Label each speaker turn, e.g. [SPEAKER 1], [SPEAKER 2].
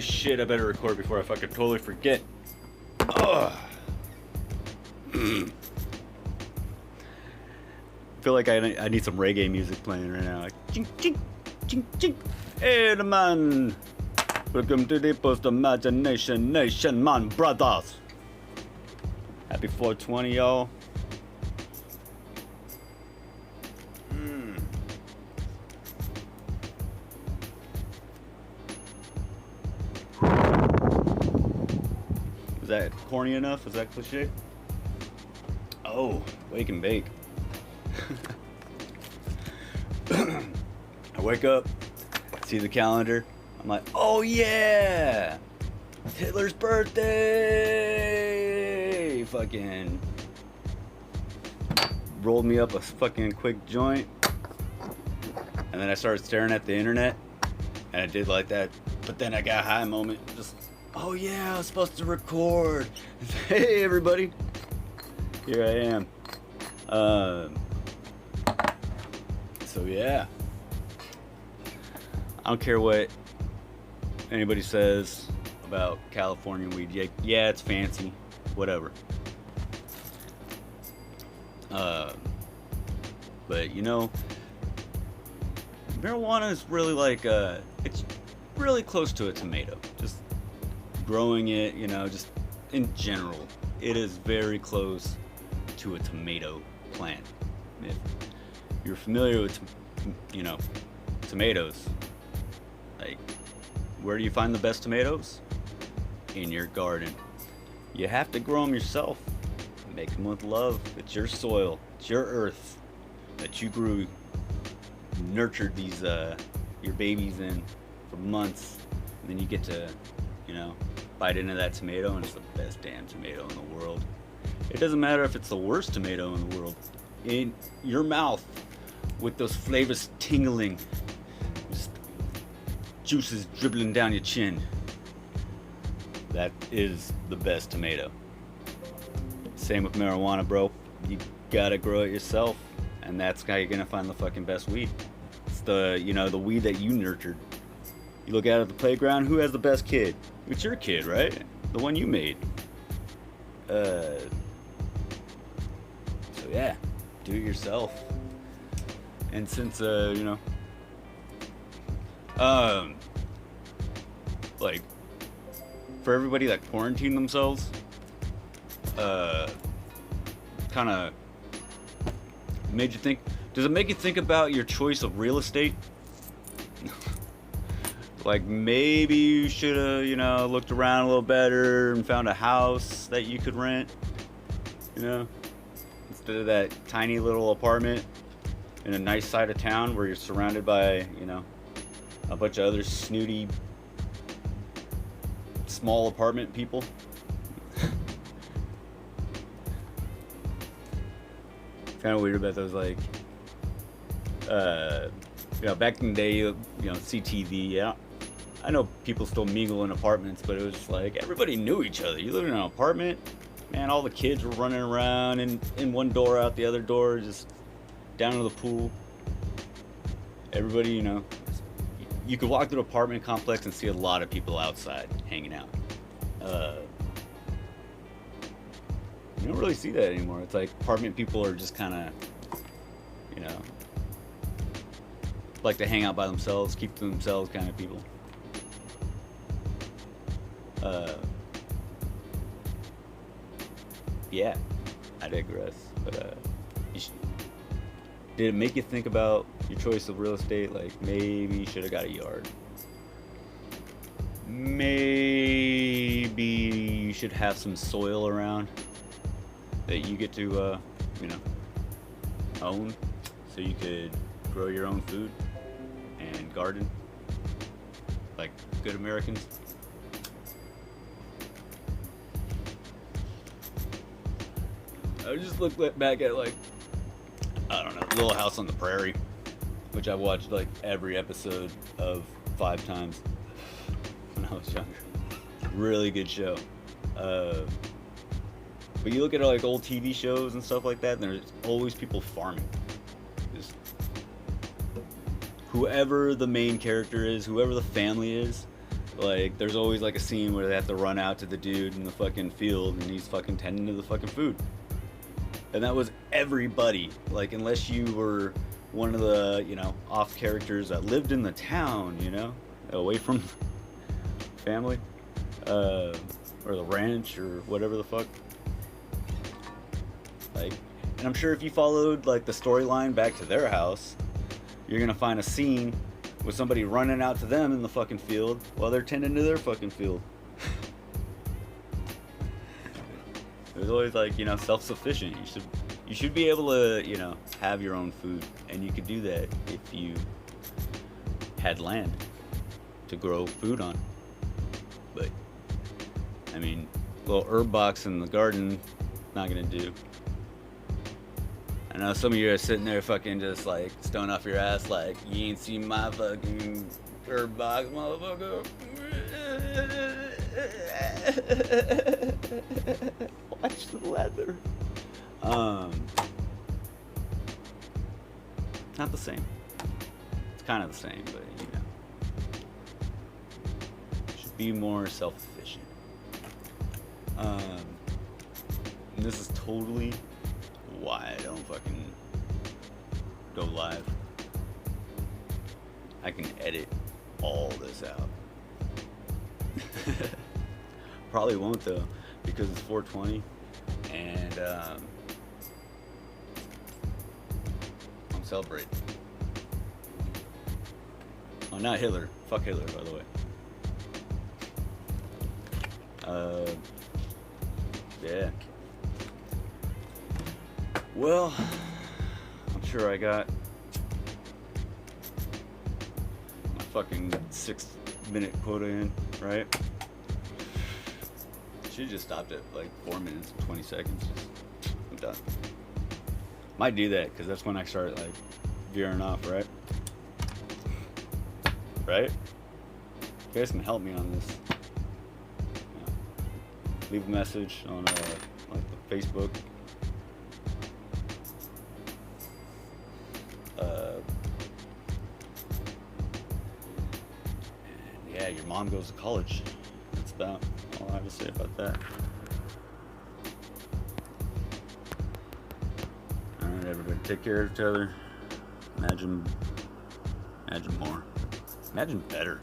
[SPEAKER 1] Holy shit, I better record before I fucking totally forget. Ugh. I feel like I need some reggae music playing right now. Like, ching, ching, ching, ching. Hey, the man. Welcome to the Post Imagination Nation, man, brothers. Happy 420, y'all. Is that corny enough? Is that cliche? Oh, wake and bake. I wake up, see the calendar. I'm like, oh yeah, it's Hitler's birthday. Fucking rolled me up a fucking quick joint, and then I started staring at the internet, and I did like that. But then I got a high moment. Just, oh yeah, I was supposed to record. Hey everybody, here I am. So yeah, I don't care what anybody says about California weed. Yeah, it's fancy, whatever. But you know, marijuana is really like it's really close to a tomato. Just growing it, you know, just in general, it is very close to a tomato plant. If you're familiar with, you know, tomatoes, like, where do you find the best tomatoes? In your garden. You have to grow them yourself. Make them with love. It's your soil. It's your earth that you grew, nurtured these your babies in for months, and then you get to, you know, bite into that tomato, and it's the best damn tomato in the world. It doesn't matter if it's the worst tomato in the world. In your mouth, with those flavors tingling, just juices dribbling down your chin. That is the best tomato. Same with marijuana, bro. You gotta grow it yourself, and that's how you're gonna find the fucking best weed. It's the, you know, the weed that you nurtured. You look out at the playground, who has the best kid? It's your kid, right? The one you made. So yeah, do it yourself. And since you know, like, for everybody that quarantined themselves, kind of made you think. Does it make you think about your choice of real estate? Like, maybe you should have, you know, looked around a little better and found a house that you could rent, you know, instead of that tiny little apartment in a nice side of town where you're surrounded by, you know, a bunch of other snooty small apartment people. Kind of weird about those, like, you know, back in the day, you know, CTV, yeah. I know people still mingle in apartments, but it was just like, everybody knew each other. You lived in an apartment, man, all the kids were running around in one door, out the other door, just down to the pool. Everybody, you know, you could walk through the apartment complex and see a lot of people outside hanging out. You don't really see that anymore. It's like apartment people are just kind of, you know, like to hang out by themselves, keep to themselves kind of people. Yeah, I digress. But did it make you think about your choice of real estate? Like, maybe you should have got a yard. Maybe you should have some soil around that you get to, you know, own, so you could grow your own food and garden like good Americans. I just look back at, like, I don't know, Little House on the Prairie, which I watched like every episode of 5 times when I was younger. Really good show. But you look at like old TV shows and stuff like that, and there's always people farming. Just whoever the main character is, whoever the family is, Like, there's always like a scene where they have to run out to the dude in the fucking field and he's fucking tending to the fucking food. And that was everybody. Like, unless you were one of the, off characters that lived in the town, away from family, or the ranch or whatever the fuck. Like, and I'm sure if you followed like the storyline back to their house, you're gonna find a scene with somebody running out to them in the fucking field while they're tending to their fucking field. It was always like, self-sufficient. You should be able to, have your own food, and you could do that if you had land to grow food on. But I mean, little herb box in the garden, not gonna do. I know some of you are sitting there fucking just like stone off your ass like, you ain't seen my fucking herb box, motherfucker. Watch the leather. Not the same. It's kind of the same, but should be more self-sufficient. And this is totally why I don't fucking go live. I can edit all this out. Probably won't though, because it's 420 and I'm celebrating. Oh, not Hitler. Fuck Hitler, by the way. Yeah. Well, I'm sure I got my fucking 6-minute quota in, right? Should just stopped at like 4 minutes and 20 seconds. I'm done. Might do that because that's when I start like veering off, right? Right? You guys can help me on this. Leave a message on like the Facebook. Yeah, your mom goes to college. That's about all I have to say about that. Alright, everybody, take care of each other. Imagine more. Imagine better.